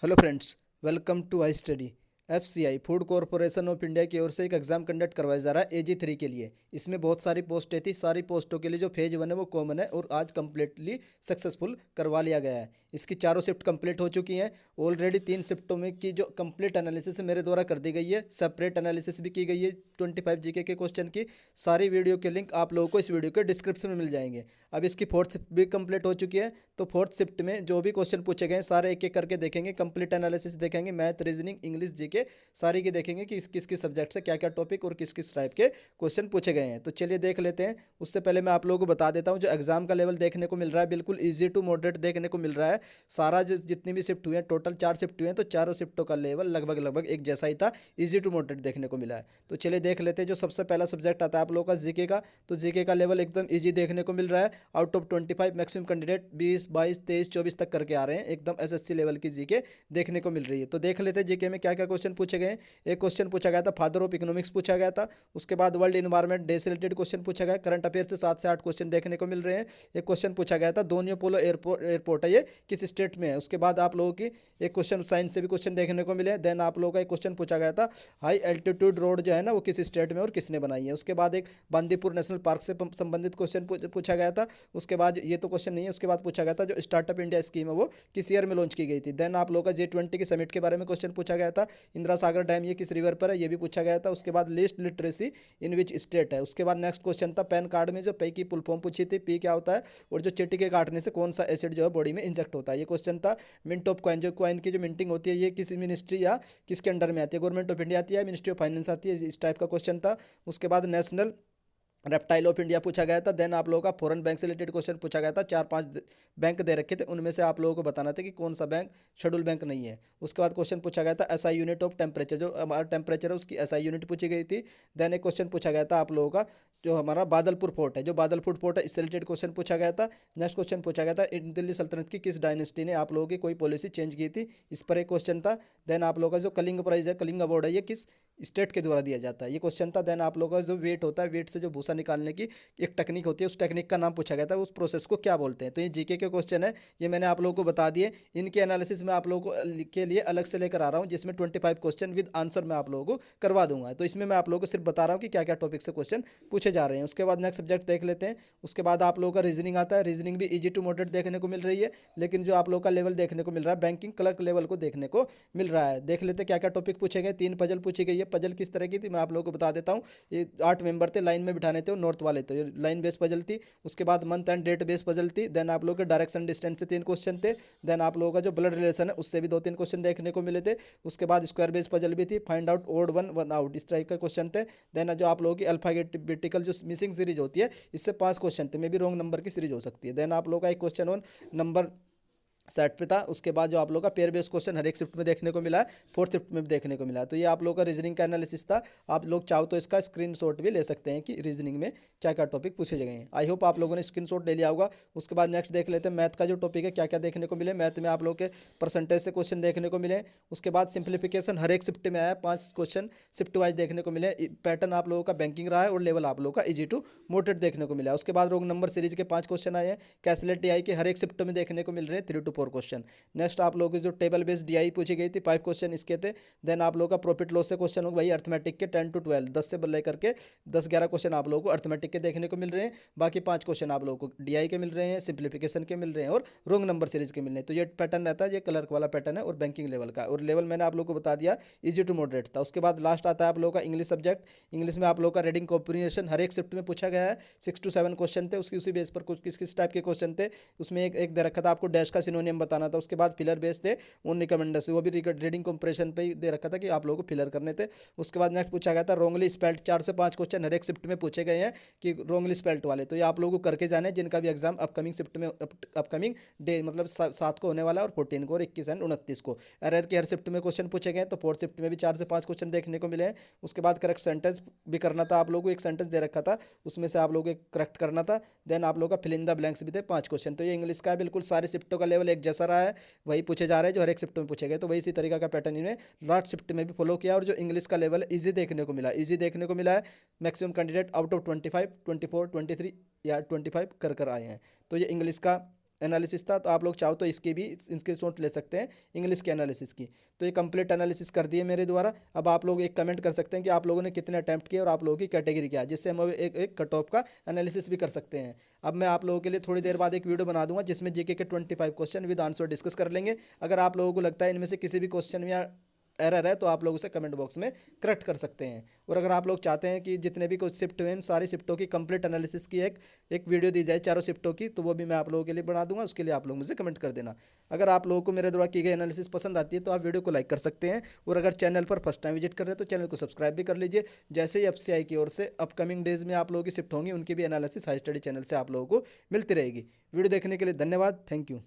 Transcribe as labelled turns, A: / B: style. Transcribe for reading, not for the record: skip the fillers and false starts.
A: Hello friends, welcome to I study. FCI food corporation of India की ओर से एक एग्जाम कंडक्ट करवाया जा रहा है AG3 के लिए। इसमें बहुत सारी पोस्टें थी। सारी पोस्टों के लिए जो फेज 1 है वो कॉमन है और आज कंप्लीटली सक्सेसफुल करवा लिया गया है। इसकी चारों शिफ्ट कंप्लीट हो चुकी हैं। ऑलरेडी 3 शिफ्टों में की जो कंप्लीट एनालिसिस मेरे द्वारा कर दी गई है, सेपरेट एनालिसिस भी की गई है 25 जीके के क्वेश्चन की। सारी वीडियो के लिंक आप लोगों को इस वीडियो के डिस्क्रिप्शन में मिल जाएंगे। अब इसकी फोर्थ शिफ्ट भी कंप्लीट हो चुकी है। तो फोर्थ शिफ्ट में जो भी क्वेश्चन पूछे गए हैं सारे एक एक करके देखेंगे, कंप्लीट एनालिसिस देखेंगे, मैथ, रीजनिंग, इंग्लिश, जीके सारी की देखेंगे कि किस किस सब्जेक्ट से क्या क्या टॉपिक और किस किस टाइप के क्वेश्चन पूछे गए हैं। तो चलिए देख लेते हैं। उससे पहले मैं आप लोगों को बता देता हूं जो एग्जाम का लेवल देखने को मिल रहा है बिल्कुल ईजी टू मॉडरेट देखने को मिल रहा है। सारा जो जितनी भी शिफ्ट हुई है, टोटल 4 शिफ्ट हुई हैं, तो चारों शिफ्टों का लेवल लगभग लगभग एक जैसा ही था, ईजी टू मॉडरेट देखने को मिला है। तो चलिए देख लेते हैं। जो सबसे पहला सब्जेक्ट आता है आप लोगों का जीके का, तो जीके का लेवल एकदम ईजी देखने को मिल रहा है। आउट ऑफ 25 मैक्सिमम कैंडिडेट 20, 22, 23, 24 तक करके आ रहे हैं। एकदम एसएससी लेवल की जीके देखने को मिल रही है। तो देख लेते हैं जीके में क्या क्या क्वेश्चन पूछे गए हैं। एक क्वेश्चन पूछा गया था फादर ऑफ इकोनॉमिक्स पूछा गया था। उसके बाद वर्ल्ड इन्वायरमेंट डे से रिलेटेड क्वेश्चन पूछा गया। करंट अफेयर से 7 से 8 क्वेश्चन देखने को मिल रहे हैं। एक क्वेश्चन पूछा गया था दोनियो पोलो एयरपोर्ट है ये किस स्टेट में है। उसके बाद आप लोगों की एक क्वेश्चन साइंस से भी क्वेश्चन देखने को मिले। देन आप लोगों का एक क्वेश्चन पूछा गया था हाई एल्टीट्यूड रोड जो है ना वो किस स्टेट में और किसने बनाई है। उसके बाद एक बांदीपुर नेशनल पार्क से संबंधित क्वेश्चन पूछा गया था। उसके बाद ये तो क्वेश्चन नहीं है। उसके बाद पूछा गया था जो स्टार्टअप इंडिया स्कीम है वो किस ईयर में लॉन्च की गई थी। देन आप लोगों का G20 की समिट के बारे में क्वेश्चन पूछा गया था। इंदिरा सागर डैम ये किस रिवर पर है ये भी पूछा गया था। उसके बाद list literacy in which state है। उसके बाद नेक्स्ट क्वेश्चन था पैन कार्ड में जो पे की फुल फॉर्म पूछी थी, पी क्या होता है और जो चीटी के काटने से कौन सा एसिड जो है बॉडी में इंजेक्ट होता है, ये क्वेश्चन था। मिंट ऑफ कॉइन, जो कॉइन की जो मिंटिंग होती है ये किस मिनिस्ट्री या किसके अंडर में आती है, गवर्नमेंट ऑफ इंडिया आती है, मिनिस्ट्री ऑफ फाइनेंस आती है, इस टाइप का क्वेश्चन था। उसके बाद नेशनल रेप्टाइल ऑफ इंडिया पूछा गया था। देन आप लोगों का फॉरेन बैंक से रिलेटेड क्वेश्चन पूछा गया था। 4-5 बैंक दे रखे थे, उनमें से आप लोगों को बताना था कि कौन सा बैंक शेड्यूल बैंक नहीं है। उसके बाद क्वेश्चन पूछा गया था एसआई यूनिट ऑफ टेम्परेचर, जो हमारा टेम्परेचर है उसकी एसआई यूनिट पूछी गई थी। देन एक क्वेश्चन पूछा गया था आप लोगों का जो हमारा बादलपुर फोर्ट है, जो बादलपुर फोर्ट है इससे रिलेटेड क्वेश्चन पूछा गया था। नेक्स्ट क्वेश्चन पूछा गया था दिल्ली सल्तनत की किस डायनेस्टी ने आप लोगों की कोई पॉलिसी चेंज की थी, इस पर एक क्वेश्चन था। देन आप लोगों का जो कलिंग प्राइज है, कलिंग अवार्ड है, ये किस स्टेट के द्वारा दिया जाता है, ये क्वेश्चन था। देन आप लोगों का जो वेट होता है, वेट से जो भूसा निकालने की एक टेक्निक होती है, उस टेक्निक का नाम पूछा गया था, उस प्रोसेस को क्या बोलते हैं। तो ये जीके के क्वेश्चन है, ये मैंने आप लोगों को बता दिए। इनके एनालिसिस में आप लोगों को के लिए अलग से लेकर आ रहा हूँ, जिसमें 25 क्वेश्चन विद आंसर मैं आप लोगों को करवा दूंगा। तो इसमें मैं आप लोगों को सिर्फ बता रहा हूँ कि क्या क्या टॉपिक से क्वेश्चन पूछे जा रहे हैं। उसके बाद नेक्स्ट सब्जेक्ट देख लेते हैं। उसके बाद आप लोगों का रीजनिंग आता है। रीजनिंग भी ईजी टू मॉडरेट देखने को मिल रही है, लेकिन जो आप लोगों का लेवल देखने को मिल रहा है बैंकिंग क्लर्क लेवल को देखने को मिल रहा है। देख लेते हैं क्या क्या टॉपिक पूछे गए। 3 पजल पूछी गई है। पजल किस तरह की थी मैं आप लोगों को बता देता हूँ। ये 8 मेंबर थे, लाइन में बिठाने थे, और नॉर्थ वाले थे, लाइन बेस पजल थी। उसके बाद month and date base puzzle थी। देन आप लोगों के डायरेक्शन डिस्टेंस से 3 क्वेश्चन थे। देन आप लोगों का जो ब्लड रिलेशन है उससे भी 2-3 क्वेश्चन देखने को मिले थे। उसके बाद स्क्वायर बेस पजल भी थी। Find out odd one one out, इस टाइप का क्वेश्चन थे। देन जो आप लोगों की अल्फाबेटिकल जो मिसिंग सीरीज होती है, इससे 5 क्वेश्चन थे, मे भी रॉन्ग नंबर की सीरीज हो सकती है। देन आप लोगों का एक क्वेश्चन ऑन नंबर सेट पे था। उसके बाद जो आप लोगों का पेयर बेस्ड क्वेश्चन हर एक शिफ्ट में देखने को मिला है, फोर्थ शिफ्ट में भी देखने को मिला है। तो ये आप लोगों का रीजनिंग का एनालिसिस था। आप लोग चाहो तो इसका स्क्रीनशॉट भी ले सकते हैं कि रीजनिंग में क्या क्या टॉपिक पूछे गए हैं। आई होप आप लोगों ने स्क्रीनशॉट ले लिया होगा। उसके बाद नेक्स्ट देख लेते हैं मैथ का जो टॉपिक है, क्या क्या देखने को मिले। मैथ में आप लोग के परसेंटेज से क्वेश्चन देखने को मिले। उसके बाद सिंप्लीफिकेशन हर एक शिफ्ट में आया, 5 क्वेश्चन शिफ्ट वाइज देखने को मिले। पैटर्न आप लोगों का बैंकिंग रहा है और लेवल आप लोगों का ईजी टू मॉडरेट देखने को मिला। उसके बाद रोंग नंबर सीरीज के 5 क्वेश्चन आए हैं। कैलकुलेट डीआई के हर एक शिफ्ट में देखने को मिल रहे हैं 3 to 4 क्वेश्चन। नेक्स्ट आप लोगों की जो टेबल बेस्ड डीआई पूछी गई थी, 5 क्वेश्चन इसके थे। देन आप लोगों का प्रॉफिट लॉस से क्वेश्चन होगा, वही अर्थमेटिक के 10 to 12, 10 से लेकर के 10-11 क्वेश्चन आप लोगों को अर्थमेटिक के देखने को मिल रहे हैं। बाकी 5 क्वेश्चन आप लोगों को डीआई के मिल रहे हैं, सिंप्लीफिकेशन के मिल रहे हैं और रोंग नंबर सीरीज के मिल रहे हैं। तो ये पैटर्न रहता है, ये क्लर्क वाला पैटर्न है और बैंकिंग लेवल का। और लेवल मैंने आप लोगों को बता दिया ईजी टू मॉडरेट था। उसके बाद लास्ट आता है आप लोगों का इंग्लिश सब्जेक्ट। इंग्लिश में आप लोगों का रीडिंग कॉम्प्रिहेंशन हर एक शिफ्ट में पूछा गया है। 6 to 7 क्वेश्चन थे, उसकी उसी बेस पर कुछ किस किस टाइप के क्वेश्चन थे। उसमें एक दे रखा था आपको डैश का सिनोनियम बताना था। उसके बाद फिलर बेस थे उन रिकमेंडर्स, वो भी रीडिंग कंप्रेशन पे ही दे रखा था कि आप लोगों को फिलर करने थे। उसके बाद नेक्स्ट पूछा गया था रोंगली स्पेल्ट, 4 से 5 क्वेश्चन हर एक शिफ्ट में पूछे गए हैं कि रोंगली स्पेल्ट वाले। तो ये आप लोगों को करके जाने हैं जिनका भी एग्जाम अपकमिंग शिफ्ट में अपकमिंग डे मतलब 7 को होने वाला है और 14 को और 21 एंड 29 को। एरर के हर शिफ्ट में क्वेश्चन पूछे गए। तो फोर्थ शिफ्ट में भी 4 से 5 क्वेश्चन देखने को मिले हैं। उसके बाद करेक्ट सेंटेंस भी करना था आप लोगों को, एक सेंटेंस दे रखा था उसमें से आप लोगों को करेक्ट करना था। देन आप लोगों का फिल इन द ब्लैंक्स भी थे 5 क्वेश्चन। तो ये इंग्लिश का बिल्कुल सारी शिफ्टों का लेवल एक जैसा रहा है, वही पूछे जा रहे हैं जो हर एक शिफ्ट में पूछे गए। तो वही इसी तरीका का पैटर्न इन्हें लास्ट शिफ्ट में भी फॉलो किया। और जो इंग्लिश का लेवल इजी देखने को मिला, इजी देखने को मिला है। मैक्सिमम कैंडिडेट आउट ऑफ 25, 24, 23 या 25 कर आए हैं। तो ये इंग्लिश का एनालिसिस था, तो आप लोग चाहो तो इसकी भी स्क्रीनशॉट ले सकते हैं इंग्लिश के एनालिसिस की। तो ये कंप्लीट एनालिसिस कर दिए मेरे द्वारा। अब आप लोग एक कमेंट कर सकते हैं कि आप लोगों ने कितने अटैम्प्ट किए और आप लोगों की कैटेगरी क्या है, जिससे हम एक एक कट ऑफ का एनालिसिस भी कर सकते हैं। अब मैं आप लोगों के लिए थोड़ी देर बाद एक वीडियो बना दूंगा जिसमें जीके के 25 क्वेश्चन विद आंसर डिस्कस कर लेंगे। अगर आप लोगों को लगता है इनमें से किसी भी क्वेश्चन में या एरर है तो आप लोग उसे कमेंट बॉक्स में करेक्ट कर सकते हैं। और अगर आप लोग चाहते हैं कि जितने भी कुछ शिफ्ट हुए हैं सारी शिफ्टों की कंप्लीट एनालिसिस की एक वीडियो दी जाए चारों शिफ्टों की, तो वो भी मैं आप लोगों के लिए बना दूंगा। उसके लिए आप लोग मुझे कमेंट कर देना। अगर आप लोगों को मेरे द्वारा की गई एनालिसिस पसंद आती है तो आप वीडियो को लाइक कर सकते हैं। और अगर चैनल पर फर्स्ट टाइम विजिट कर रहे हैं तो चैनल को सब्सक्राइब भी कर लीजिए। जैसे ही एफसीआई की ओर से अपकमिंग डेज में आप लोगों की शिफ्ट होंगी उनकी भी एनालिसिस हाई स्टडी चैनल से आप लोगों को मिलती रहेगी। वीडियो देखने के लिए धन्यवाद। Thank you.